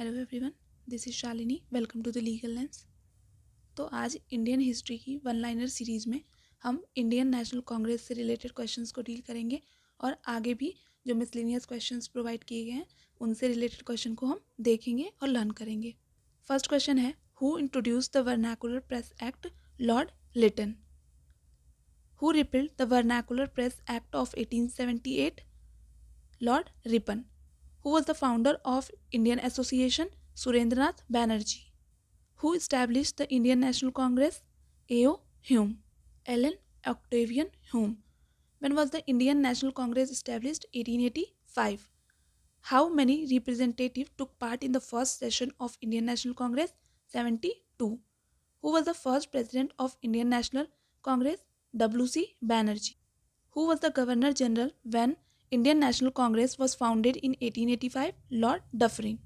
Hello everyone, this is Shalini. Welcome to the legal lens. तो आज Indian history की one liner series में हम इंडियन नेशनल कांग्रेस से रिलेटेड क्वेश्चंस को डील करेंगे और आगे भी जो मिसलेनियस क्वेश्चंस प्रोवाइड किए गए हैं उनसे रिलेटेड क्वेश्चन को हम देखेंगे और लर्न करेंगे। फर्स्ट क्वेश्चन है, who introduced the vernacular press act? Lord Lytton. Who repealed the vernacular press act of 1878? Lord Ripon. Who was the founder of Indian Association? Surendranath Banerjee. Who established the Indian National Congress? A.O. Hume. Ellen Octavian Hume. When was the Indian National Congress established? 1885. How many representatives took part in the first session of Indian National Congress? 72. Who was the first president of Indian National Congress? W.C. Banerjee. Who was the Governor General when Indian National Congress was founded in 1885? Lord Dufferin.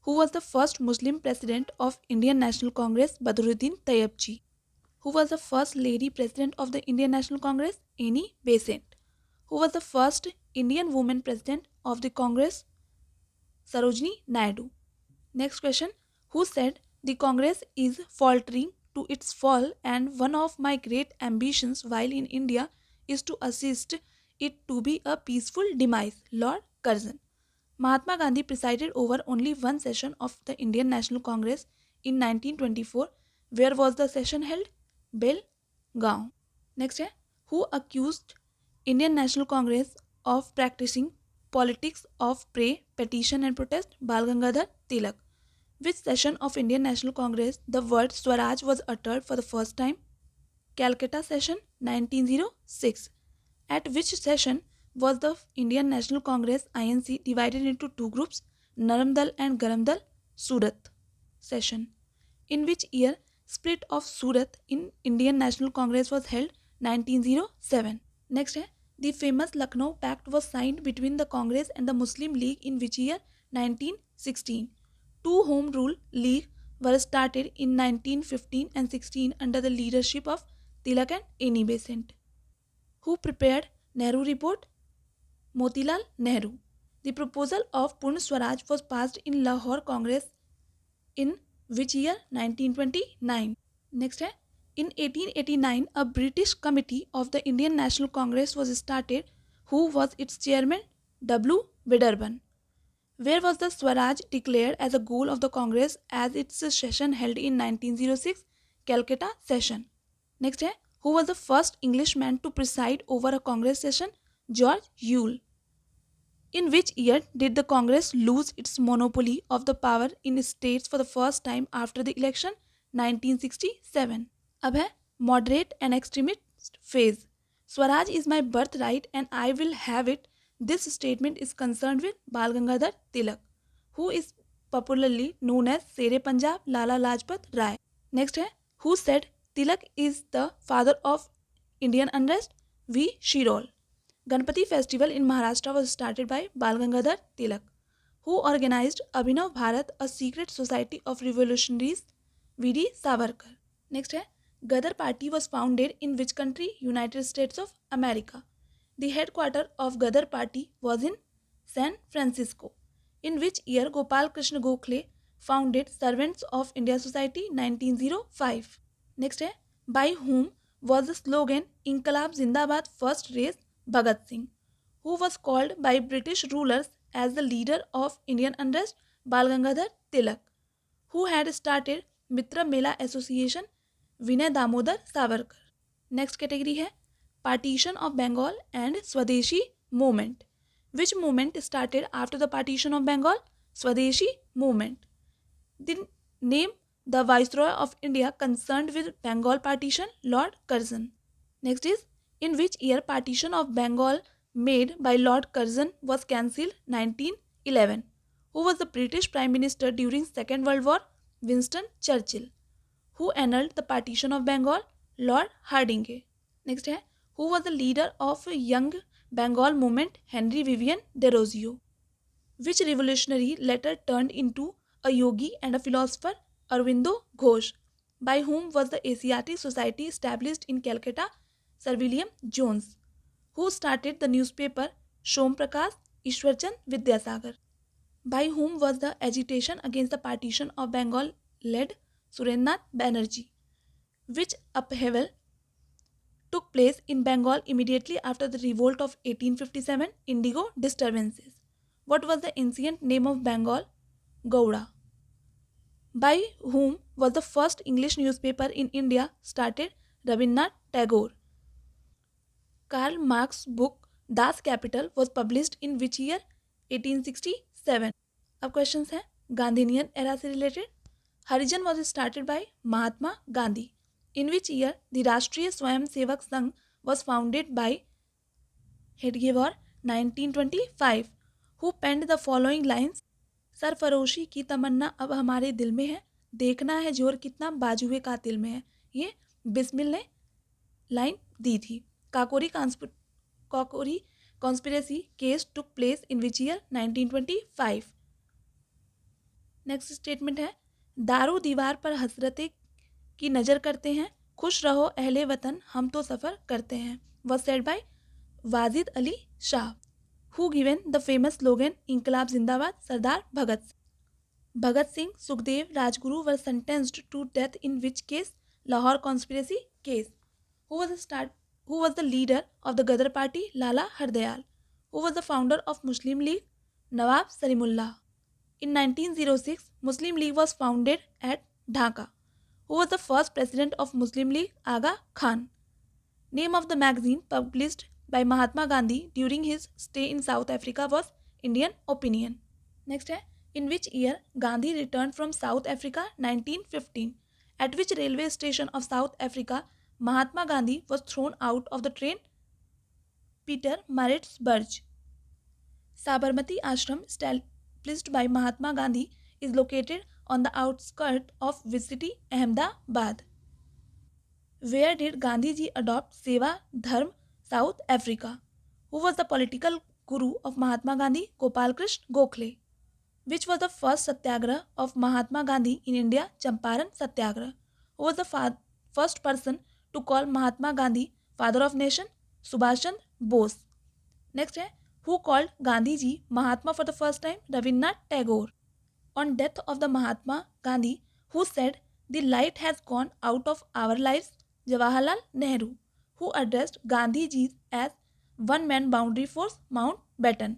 Who was the first Muslim president of Indian National Congress? Badruddin Tayyibji. Who was the first lady president of the Indian National Congress? Annie Besant. Who was the first Indian woman president of the Congress? Sarojini Naidu. Next question. Who said the Congress is faltering to its fall and one of my great ambitions while in India is to assist it to be a peaceful demise? Lord Curzon. Mahatma Gandhi presided over only one session of the Indian National Congress in 1924. Where was the session held? Belgaum. Next है, who accused Indian National Congress of practicing politics of prey, petition and protest? Bal Gangadhar Tilak. Which session of Indian National Congress the word Swaraj was uttered for the first time? Calcutta session 1906. At which session was the Indian National Congress INC divided into two groups, Naram Dal and Garam Dal? Surat session. In which year split of Surat in Indian National Congress was held? 1907. Next है, the famous Lucknow Pact was signed between the Congress and the Muslim League in which year? 1916. Two Home Rule League were started in 1915 and 16 under the leadership of Tilak and Annie Besant. Who prepared Nehru Report? Motilal Nehru. The proposal of Purna Swaraj was passed in Lahore Congress in which year? 1929. Next है, in 1889 a British committee of the Indian National Congress was started. Who was its chairman? W. Wedderburn. Where was the Swaraj declared as a goal of the Congress as its session held in 1906? Calcutta session. Next है, who was the first Englishman to preside over a Congress session? George Yule. In which year did the Congress lose its monopoly of the power in states for the first time after the election? 1967. अब है moderate and extremist phase. Swaraj is my birthright and I will have it. This statement is concerned with Bal Gangadhar Tilak, who is popularly known as Sere Punjab Lala Lajpat Rai. Next है, who said Tilak is the father of Indian unrest? V. Shirol. Ganpati festival in Maharashtra was started by Bal Gangadhar Tilak. Who organized Abhinav Bharat, a secret society of revolutionaries? V.D. Savarkar. Next है, Gadar Party was founded in which country? United States of America. The headquarters of Gadar Party was in San Francisco. In which year Gopal Krishna Gokhale founded Servants of India Society? 1905. Next है, by whom was the slogan Inqilab Zindabad first raised? Bhagat Singh. Who was called by British rulers as the leader of Indian unrest? Bal Gangadhar Tilak. Who had started Mitra Mela Association? Vinay Damodar Savarkar. Next category है Partition of Bengal and Swadeshi Movement. Which movement started after the partition of Bengal? Swadeshi Movement. The name the Viceroy of India concerned with Bengal partition? Lord Curzon. Next is, in which year partition of Bengal made by Lord Curzon was cancelled? 1911. Who was the British Prime Minister during Second World War? Winston Churchill. Who annulled the partition of Bengal? Lord Hardinge. Next है, who was the leader of Young Bengal movement? Henry Vivian Derozio. Which revolutionary later turned into a yogi and a philosopher? Aurobindo Ghosh. By whom was the Asiatic Society established in Calcutta? Sir William Jones. Who started the newspaper Som Prakash? Ishwarchand Vidyasagar. By whom was the agitation against the partition of Bengal led? Surendranath Banerjee. Which upheaval took place in Bengal immediately after the revolt of 1857 Indigo disturbances? What was the ancient name of Bengal? Gowda. By whom was the first English newspaper in India started? Rabindranath Tagore. Karl Marx's book Das Kapital was published in which year? 1867. अब questions हैं Gandhian era से related. Harijan was started by Mahatma Gandhi. In which year the Rashtriya Swayam Sevak Sangh was founded by Hedgewar 1925. Who penned the following lines? सरफरोशी की तमन्ना अब हमारे दिल में है, देखना है जोर कितना बाजुए कातिल में है. ये बिस्मिल ने लाइन दी थी. Kakori conspiracy case took place in which year? 1925. Next statement है दारू दीवार पर हसरते की नज़र करते हैं, खुश रहो अहले वतन हम तो सफ़र करते हैं. Was said by Wajid Ali Shah. Who given the famous slogan इंकलाब जिंदाबाद? सरदार भगत सिंह. भगत सिंह, सुखदेव, राजगुरु वर sentenced to death in which case? Lahore conspiracy case. Who was the leader of the Ghadar party? Lala Hardayal. Who was the founder of Muslim League? Nawab Salimullah. In 1906, Muslim League was founded at Dhaka. Who was the first president of Muslim League? Aga Khan. Name of the magazine published by Mahatma Gandhi during his stay in South Africa was Indian Opinion. Next है in which year Gandhi returned from South Africa? 1915. At which railway station of South Africa Mahatma Gandhi was thrown out of the train? Peter Maritzburg. Sabarmati Ashram established by Mahatma Gandhi is located on the outskirts of which city? Ahmedabad. Where did Gandhi ji adopt Seva Dharm? South Africa. Who was the political guru of Mahatma Gandhi? Gopal Krishna Gokhale. Which was the first satyagrah of Mahatma Gandhi in India? Champaran Satyagrah. Who was the first person to call Mahatma Gandhi father of nation? Subhash Chandra Bose. Next है who called Gandhi ji Mahatma for the first time? Rabindranath Tagore. On death of the Mahatma Gandhi, who said the light has gone out of our lives? Jawaharlal Nehru. Who addressed Gandhi ji as one man boundary force Mountbatten.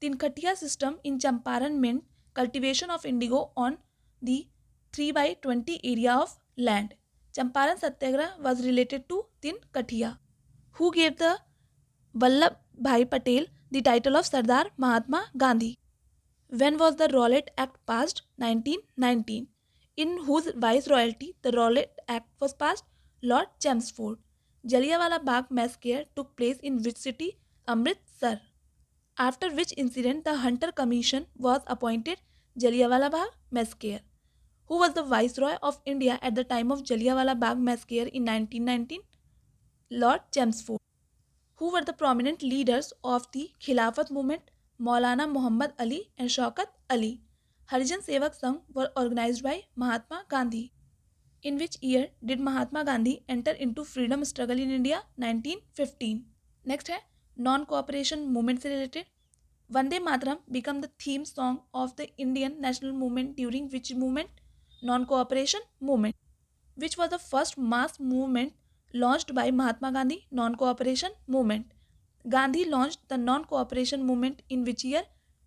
Tinkatia system in Champaran meant cultivation of indigo on the 3/20 area of land. Champaran Satyagraha was related to Tinkatia. Who gave the Vallabh Bhai Patel the title of Sardar Mahatma Gandhi? When was the Rowlatt Act passed? 1919. In whose viceroyalty the Rowlatt Act was passed? Lord Chelmsford. Jallianwala Bagh massacre took place in which city? Amritsar. After which incident the Hunter Commission was appointed? Jallianwala Bagh massacre. Who was the Viceroy of India at the time of Jallianwala Bagh massacre in 1919? Lord Chelmsford. Who were the prominent leaders of the Khilafat movement? Maulana Muhammad Ali and Shaukat Ali. Harijan Sevak Sangh were organized by Mahatma Gandhi. In which year did Mahatma Gandhi enter into freedom struggle in India? 1915. Next है non-cooperation movement से related. Vande Mataram became the theme song of the Indian national movement during which movement? Non-cooperation movement. Which was the first mass movement launched by Mahatma Gandhi? Non-cooperation movement. Gandhi launched the non-cooperation movement in which year?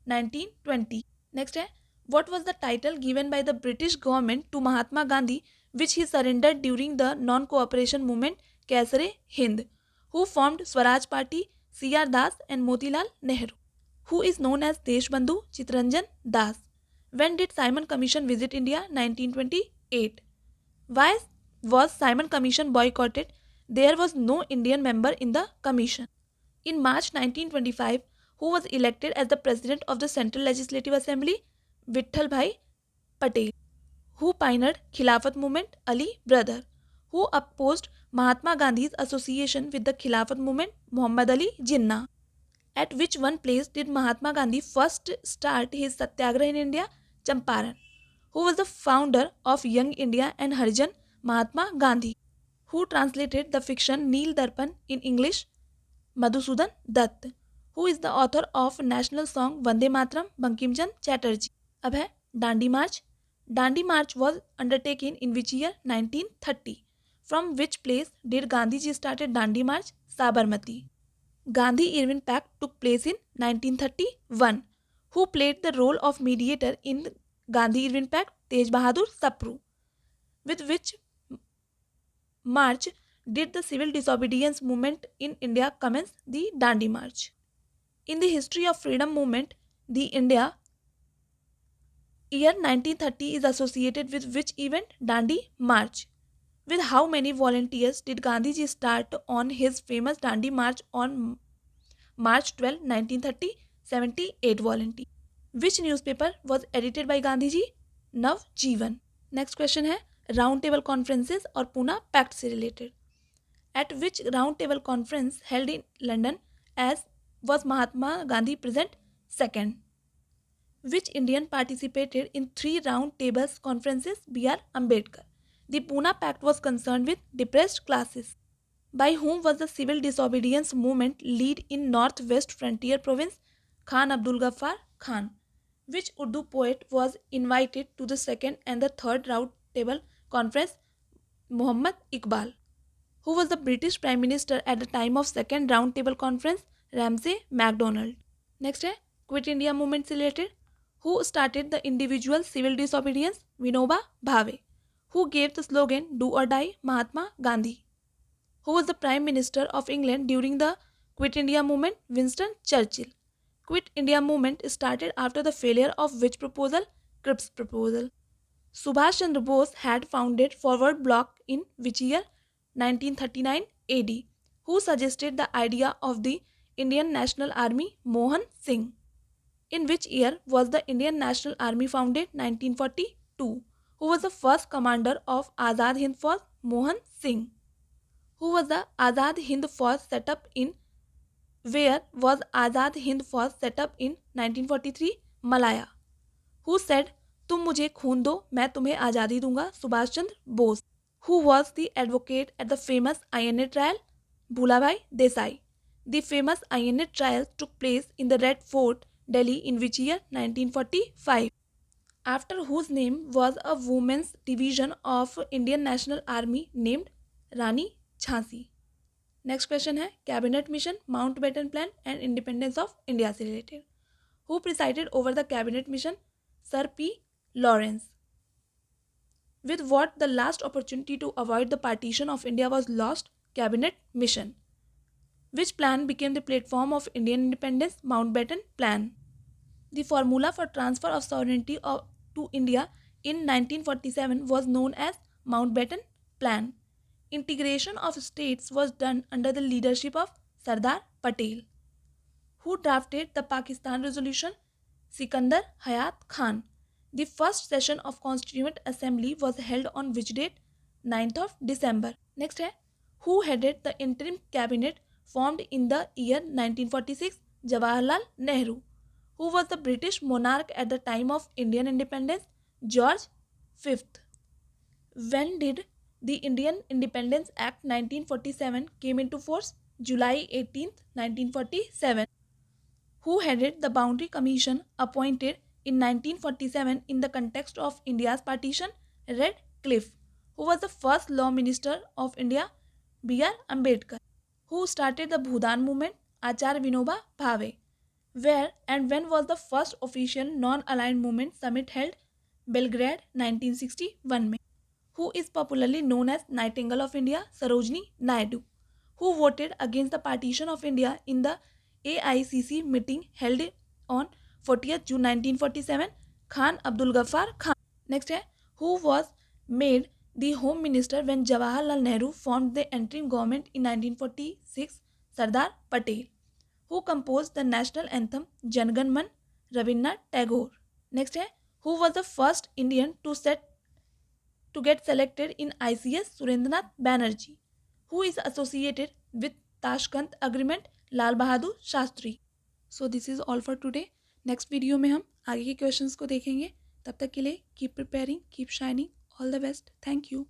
1920. Next है what was the title given by the British government to Mahatma Gandhi which he surrendered during the non-cooperation movement? Kaisar-e-Hind. Who formed Swaraj Party? C.R. Das and Motilal Nehru. Who is known as Deshbandhu? Chittaranjan Das. When did Simon Commission visit India? 1928. Why was Simon Commission boycotted? There was no Indian member in the commission. In March 1925, who was elected as the president of the Central Legislative Assembly? Vittal Bhai Patel. Who pioneered Khilafat movement? Ali brother. Who opposed Mahatma Gandhi's association with the Khilafat movement? Muhammad Ali Jinnah. At which one place did Mahatma Gandhi first start his satyagraha in India? Champaran. Who was the founder of Young India and Harijan? Mahatma Gandhi. Who translated the fiction Neel Darpan in English? Madhusudan Dutt. Who is the author of national song Vande Mataram? Bankim Chandra Chatterjee. अब है Dandi march. Dandi march was undertaken in which year? 1930। From which place did Gandhi ji started Dandi march? Sabarmati. Gandhi Irwin pact took place in 1931। Who played the role of mediator in Gandhi Irwin pact? Tej Bahadur Sapru. With which march did the civil disobedience movement in India commence? The Dandi March. In the history of freedom movement, the India year 1930 is associated with which event? Dandi March. With how many volunteers did Gandhiji start on his famous Dandi March on March 12, 1930? 78 volunteers. Which newspaper was edited by Gandhiji? Nav Jeevan. Next question है round table conferences और Poona pact से रिलेटेड. At which round table conference held in London as was Mahatma Gandhi present? Second. Which Indian participated in 3 round tables conferences? B R Ambedkar. The Poona pact was concern with depressed classes. By whom was the civil disobedience movement lead in northwest frontier province? Khan Abdul Ghaffar Khan. Which Urdu poet was invited to the second and the third round table conference? Muhammad Iqbal. Who was the British Prime Minister at the time of second round table conference? Ramsay MacDonald. Next है Quit India movement से related. Who started the individual civil disobedience? Vinoba Bhave. Who gave the slogan Do or Die? Mahatma Gandhi. Who was the Prime Minister of England during the Quit India movement? Winston Churchill. Quit India movement started after the failure of which proposal? Cripps proposal. Subhash Chandra Bose had founded Forward Bloc in which year? 1939 AD. Who suggested the idea of the Indian National Army? Mohan Singh. In which year was the Indian National Army founded? 1942. Who was the first commander of Azad Hind Force? Mohan Singh. Who was the Azad Hind Force set up in? Where was Azad Hind Force set up in 1943? Malaya. Who said तुम मुझे खून दो मैं तुम्हें आज़ादी दूंगा? Subhash Chandra Bose. Who was the advocate at the famous INA trial? Bhulabhai Desai. The famous INA trial took place in the Red Fort, Delhi in which year? 1945. After whose name was a women's division of Indian National Army named Rani Jhansi. Next question है cabinet mission Mountbatten plan and independence of India से related. Who presided over the cabinet mission? Sir P Lawrence. With what the last opportunity to avoid the partition of India was lost? Cabinet mission. Which plan became the platform of Indian independence? Mountbatten plan. The formula for transfer of sovereignty to India in 1947 was known as Mountbatten Plan. Integration of states was done under the leadership of Sardar Patel. Who drafted the Pakistan Resolution? Sikandar Hayat Khan. The first session of Constituent Assembly was held on which date? 9th of December. Next है who headed the interim cabinet formed in the year 1946? Jawaharlal Nehru. Who was the British monarch at the time of Indian independence? George V. When did the Indian Independence Act 1947 came into force? July 18th, 1947. Who headed the Boundary Commission appointed in 1947 in the context of India's partition? Radcliffe. Who was the first Law Minister of India? B.R. Ambedkar. Who started the Bhudan movement? Acharya Vinoba Bhave. Where and when was the first official non-aligned movement summit held? Belgrade 1961 में. Who is popularly known as Nightingale of India? Sarojini Naidu. Who voted against the partition of India in the AICC meeting held on 40th June 1947? Khan Abdul Ghaffar Khan. Next है who was made the Home Minister when Jawaharlal Nehru formed the interim government in 1946? Sardar Patel. Who composed the national anthem Jan Gan Man? Rabindranath Tagore. Next है who was the first Indian to get selected in ICS? Surendranath Banerjee. Who is associated with Tashkent Agreement? Lal Bahadur Shastri. So this is all for today. Next video में हम आगे के questions को देखेंगे. तब तक के लिए keep preparing, keep shining. All the best. Thank you.